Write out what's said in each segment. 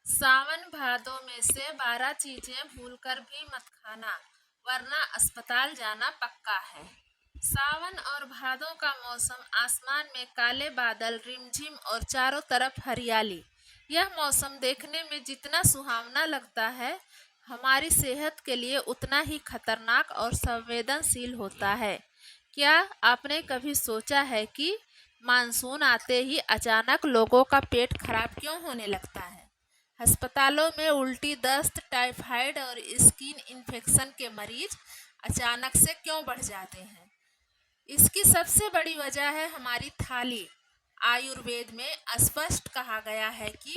सावन भादों में से 12 चीजें भूलकर भी मत खाना, वरना अस्पताल जाना पक्का है। सावन और भादों का मौसम, आसमान में काले बादल, रिमझिम और चारों तरफ हरियाली। यह मौसम देखने में जितना सुहावना लगता है, हमारी सेहत के लिए उतना ही खतरनाक और संवेदनशील होता है। क्या आपने कभी सोचा है कि मानसून आते ही अचानक लोगों का पेट खराब क्यों होने लगता है? अस्पतालों में उल्टी, दस्त, टाइफाइड और स्किन इन्फेक्शन के मरीज अचानक से क्यों बढ़ जाते हैं? इसकी सबसे बड़ी वजह है हमारी थाली। आयुर्वेद में स्पष्ट कहा गया है कि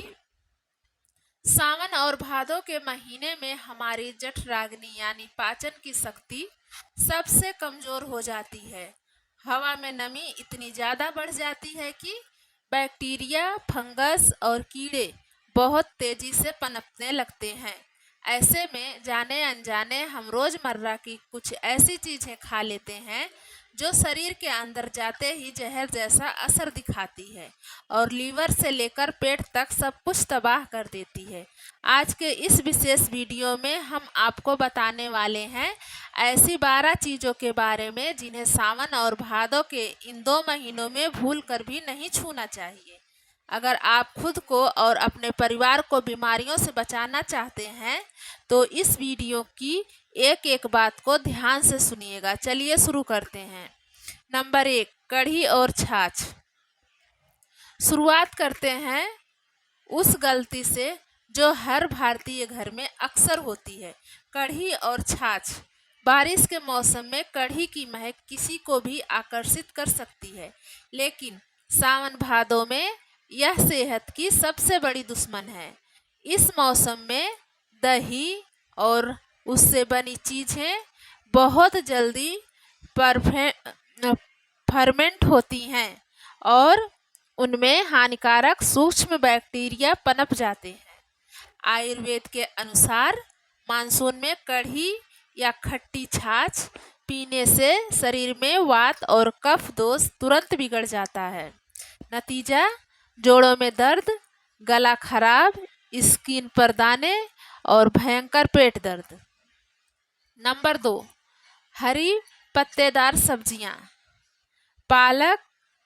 सावन और भादों के महीने में हमारी जठराग्नि यानी पाचन की शक्ति सबसे कमजोर हो जाती है। हवा में नमी इतनी ज़्यादा बढ़ जाती है कि बैक्टीरिया, फंगस और कीड़े बहुत तेजी से पनपने लगते हैं। ऐसे में जाने अनजाने हम रोज़मर्रा की कुछ ऐसी चीज़ें खा लेते हैं जो शरीर के अंदर जाते ही जहर जैसा असर दिखाती है और लीवर से लेकर पेट तक सब कुछ तबाह कर देती है। आज के इस विशेष वीडियो में हम आपको बताने वाले हैं ऐसी 12 चीज़ों के बारे में जिन्हें सावन और भादों के इन 2 महीनों में भूल कर भी नहीं छूना चाहिए। अगर आप खुद को और अपने परिवार को बीमारियों से बचाना चाहते हैं तो इस वीडियो की एक एक बात को ध्यान से सुनिएगा। चलिए शुरू करते हैं। नंबर 1, कढ़ी और छाछ। शुरुआत करते हैं उस गलती से जो हर भारतीय घर में अक्सर होती है, कढ़ी और छाछ। बारिश के मौसम में कढ़ी की महक किसी को भी आकर्षित कर सकती है, लेकिन सावन भादों में यह सेहत की सबसे बड़ी दुश्मन है। इस मौसम में दही और उससे बनी चीज़ें बहुत जल्दी फर्मेंट होती हैं और उनमें हानिकारक सूक्ष्म बैक्टीरिया पनप जाते हैं। आयुर्वेद के अनुसार मानसून में कढ़ी या खट्टी छाछ पीने से शरीर में वात और कफ दोष तुरंत बिगड़ जाता है। नतीजा, जोड़ों में दर्द, गला खराब, स्किन पर दाने और भयंकर पेट दर्द। नंबर 2, हरी पत्तेदार सब्जियां। पालक,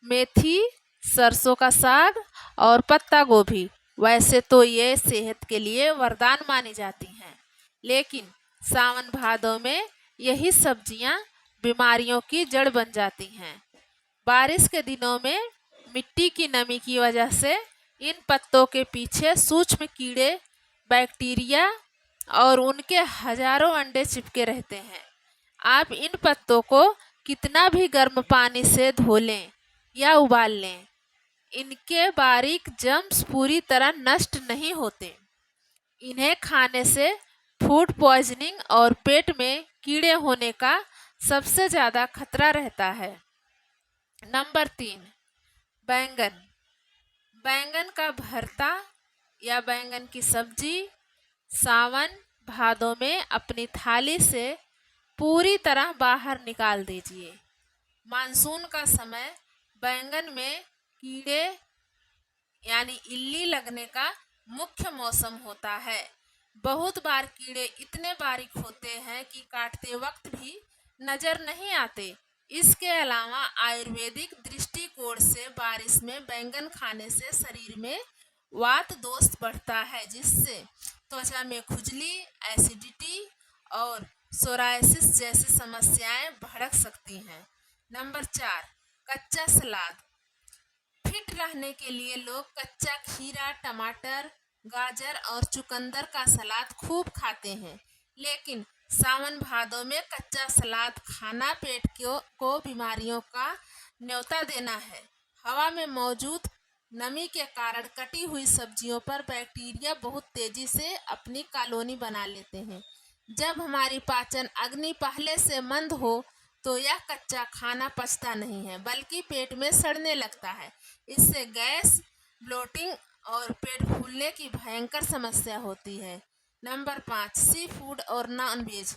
मेथी, सरसों का साग और पत्ता गोभी। वैसे तो ये सेहत के लिए वरदान मानी जाती हैं, लेकिन सावन भादों में यही सब्जियां बीमारियों की जड़ बन जाती हैं। बारिश के दिनों में मिट्टी की नमी की वजह से इन पत्तों के पीछे सूक्ष्म कीड़े, बैक्टीरिया और उनके हजारों अंडे चिपके रहते हैं। आप इन पत्तों को कितना भी गर्म पानी से धो लें या उबाल लें, इनके बारीक जर्म्स पूरी तरह नष्ट नहीं होते। इन्हें खाने से फूड पॉइजनिंग और पेट में कीड़े होने का सबसे ज़्यादा खतरा रहता है। नंबर 3, बैंगन। बैंगन का भरता या बैंगन की सब्जी सावन भादों में अपनी थाली से पूरी तरह बाहर निकाल दीजिए। मानसून का समय बैंगन में कीड़े यानी इल्ली लगने का मुख्य मौसम होता है। बहुत बार कीड़े इतने बारीक होते हैं कि काटते वक्त भी नजर नहीं आते। इसके अलावा आयुर्वेदिक दृष्टिकोण से बारिश में बैंगन खाने से शरीर में वात दोष बढ़ता है, जिससे त्वचा में खुजली, एसिडिटी और सोरायसिस जैसी समस्याएं भड़क सकती हैं। नंबर 4, कच्चा सलाद। फिट रहने के लिए लोग कच्चा खीरा, टमाटर, गाजर और चुकंदर का सलाद खूब खाते हैं, लेकिन सावन भादों में कच्चा सलाद खाना पेट को बीमारियों का न्योता देना है। हवा में मौजूद नमी के कारण कटी हुई सब्जियों पर बैक्टीरिया बहुत तेजी से अपनी कॉलोनी बना लेते हैं। जब हमारी पाचन अग्नि पहले से मंद हो तो यह कच्चा खाना पचता नहीं है, बल्कि पेट में सड़ने लगता है। इससे गैस, ब्लोटिंग और पेट फूलने की भयंकर समस्या होती है। नंबर 5, सी फूड और नॉन वेज।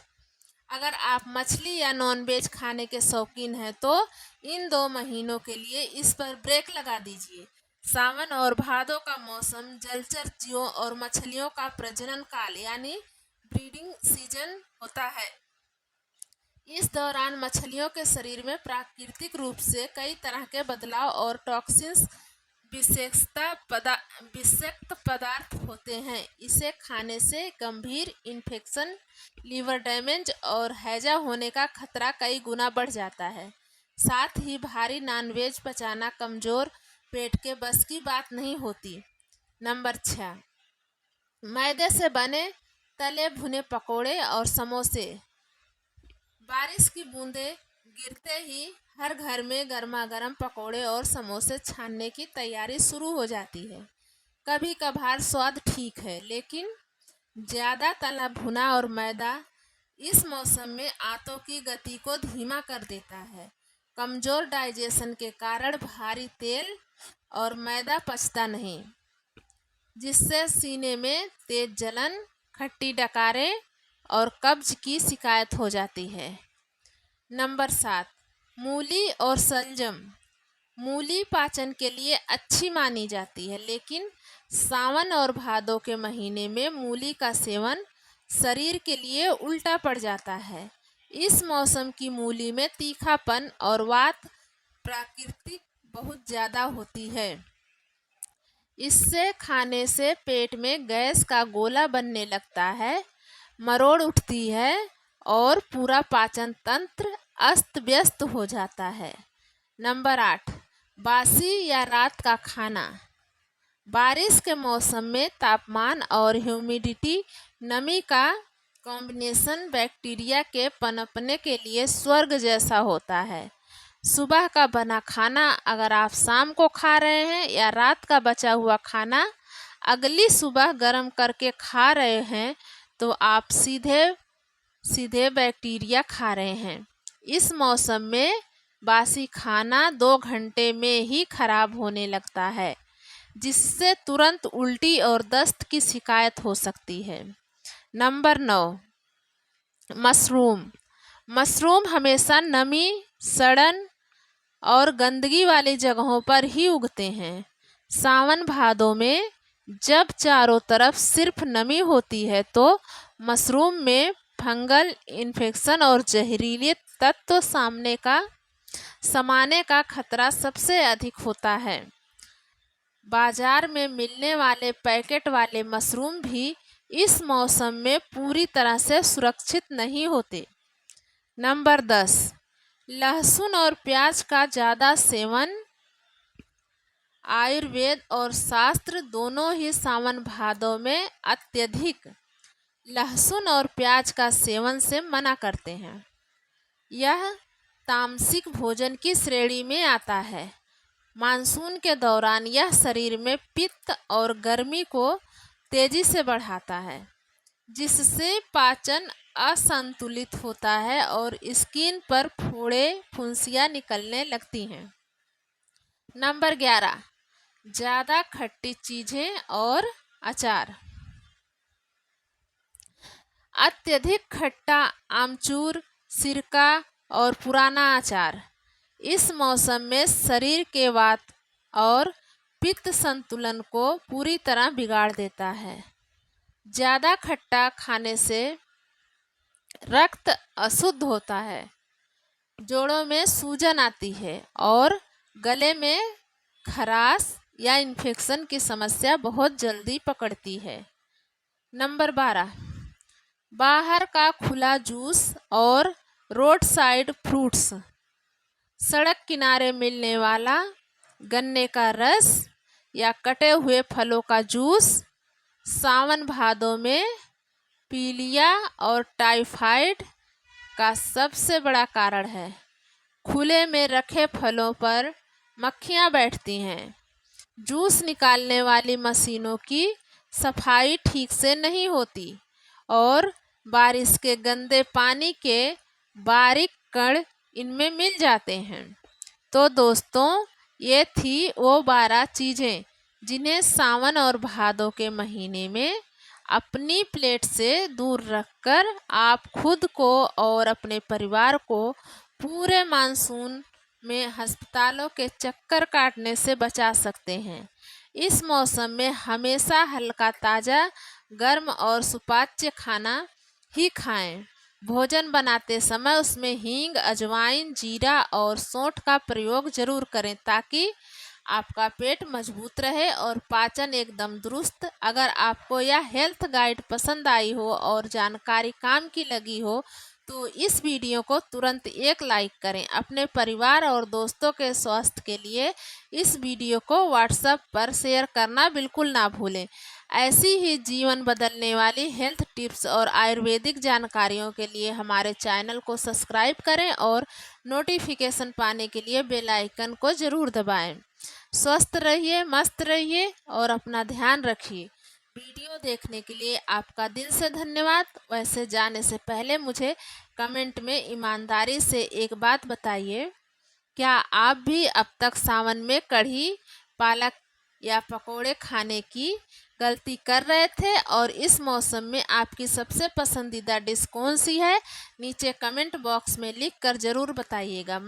अगर आप मछली या नॉन वेज खाने के शौकीन हैं तो इन 2 महीनों के लिए इस पर ब्रेक लगा दीजिए। सावन और भादों का मौसम जलचर जीवों और मछलियों का प्रजनन काल यानी ब्रीडिंग सीजन होता है। इस दौरान मछलियों के शरीर में प्राकृतिक रूप से कई तरह के बदलाव और टॉक्सिन्स विषाक्त पदार्थ होते हैं। इसे खाने से गंभीर इन्फेक्शन, लीवर डैमेज और हैजा होने का खतरा कई गुना बढ़ जाता है। साथ ही भारी नॉनवेज पचाना कमजोर पेट के बस की बात नहीं होती। नंबर 6, मैदे से बने तले भुने पकोड़े और समोसे। बारिश की बूंदें गिरते ही हर घर में गर्मा गर्म पकोड़े और समोसे छानने की तैयारी शुरू हो जाती है। कभी कभार स्वाद ठीक है, लेकिन ज़्यादा तला भुना और मैदा इस मौसम में आंतों की गति को धीमा कर देता है। कमज़ोर डाइजेशन के कारण भारी तेल और मैदा पचता नहीं, जिससे सीने में तेज जलन, खट्टी डकारें और कब्ज की शिकायत हो जाती है। नंबर 7, मूली और सलजम। मूली पाचन के लिए अच्छी मानी जाती है, लेकिन सावन और भादों के महीने में मूली का सेवन शरीर के लिए उल्टा पड़ जाता है। इस मौसम की मूली में तीखापन और वात प्राकृतिक बहुत ज़्यादा होती है। इससे खाने से पेट में गैस का गोला बनने लगता है, मरोड़ उठती है और पूरा पाचन तंत्र अस्त व्यस्त हो जाता है। नंबर 8, बासी या रात का खाना। बारिश के मौसम में तापमान और ह्यूमिडिटी, नमी का कॉम्बिनेशन बैक्टीरिया के पनपने के लिए स्वर्ग जैसा होता है। सुबह का बना खाना अगर आप शाम को खा रहे हैं या रात का बचा हुआ खाना अगली सुबह गर्म करके खा रहे हैं, तो आप सीधे बैक्टीरिया खा रहे हैं। इस मौसम में बासी खाना 2 घंटे में ही खराब होने लगता है, जिससे तुरंत उल्टी और दस्त की शिकायत हो सकती है। Number 9, mushroom. मशरूम हमेशा नमी, सड़न और गंदगी वाली जगहों पर ही उगते हैं। सावन भादों में जब चारों तरफ सिर्फ नमी होती है, तो मशरूम में फंगल इन्फेक्शन और जहरीले तत्व समाने का खतरा सबसे अधिक होता है। बाजार में मिलने वाले पैकेट वाले मशरूम भी इस मौसम में पूरी तरह से सुरक्षित नहीं होते। नंबर 10, लहसुन और प्याज का ज़्यादा सेवन। आयुर्वेद और शास्त्र दोनों ही सावन भादों में अत्यधिक लहसुन और प्याज का सेवन से मना करते हैं। यह तामसिक भोजन की श्रेणी में आता है। मानसून के दौरान यह शरीर में पित्त और गर्मी को तेजी से बढ़ाता है, जिससे पाचन असंतुलित होता है और स्किन पर फोड़े, फुंसियाँ निकलने लगती हैं। नंबर 11, ज़्यादा खट्टी चीज़ें और अचार। अत्यधिक खट्टा आमचूर, सिरका और पुराना अचार इस मौसम में शरीर के वात और पित्त संतुलन को पूरी तरह बिगाड़ देता है। ज़्यादा खट्टा खाने से रक्त अशुद्ध होता है, जोड़ों में सूजन आती है और गले में खराश या इन्फेक्शन की समस्या बहुत जल्दी पकड़ती है। नंबर 12, बाहर का खुला जूस और रोड साइड फ्रूट्स। सड़क किनारे मिलने वाला गन्ने का रस या कटे हुए फलों का जूस सावन भादों में पीलिया और टाइफाइड का सबसे बड़ा कारण है। खुले में रखे फलों पर मक्खियाँ बैठती हैं। जूस निकालने वाली मशीनों की सफाई ठीक से नहीं होती और बारिश के गंदे पानी के बारीक कण इनमें मिल जाते हैं। तो दोस्तों, ये थी वो 12 चीज़ें जिन्हें सावन और भादों के महीने में अपनी प्लेट से दूर रखकर आप खुद को और अपने परिवार को पूरे मानसून में अस्पतालों के चक्कर काटने से बचा सकते हैं। इस मौसम में हमेशा हल्का ताज़ा, गर्म और सुपाच्य खाना ही खाएं। भोजन बनाते समय उसमें हींग, अजवाइन, जीरा और सौंठ का प्रयोग जरूर करें ताकि आपका पेट मजबूत रहे और पाचन एकदम दुरुस्त। अगर आपको यह हेल्थ गाइड पसंद आई हो और जानकारी काम की लगी हो तो इस वीडियो को तुरंत एक लाइक करें। अपने परिवार और दोस्तों के स्वास्थ्य के लिए इस वीडियो को व्हाट्सएप पर शेयर करना बिल्कुल ना भूलें। ऐसी ही जीवन बदलने वाली हेल्थ टिप्स और आयुर्वेदिक जानकारियों के लिए हमारे चैनल को सब्सक्राइब करें और नोटिफिकेशन पाने के लिए बेल आइकन को ज़रूर दबाएं। स्वस्थ रहिए, मस्त रहिए और अपना ध्यान रखिए। वीडियो देखने के लिए आपका दिल से धन्यवाद। वैसे जाने से पहले मुझे कमेंट में ईमानदारी से एक बात बताइए, क्या आप भी अब तक सावन में कढ़ी, पालक या पकोड़े खाने की गलती कर रहे थे और इस मौसम में आपकी सबसे पसंदीदा डिश कौन सी है? नीचे कमेंट बॉक्स में लिख कर ज़रूर बताइएगा।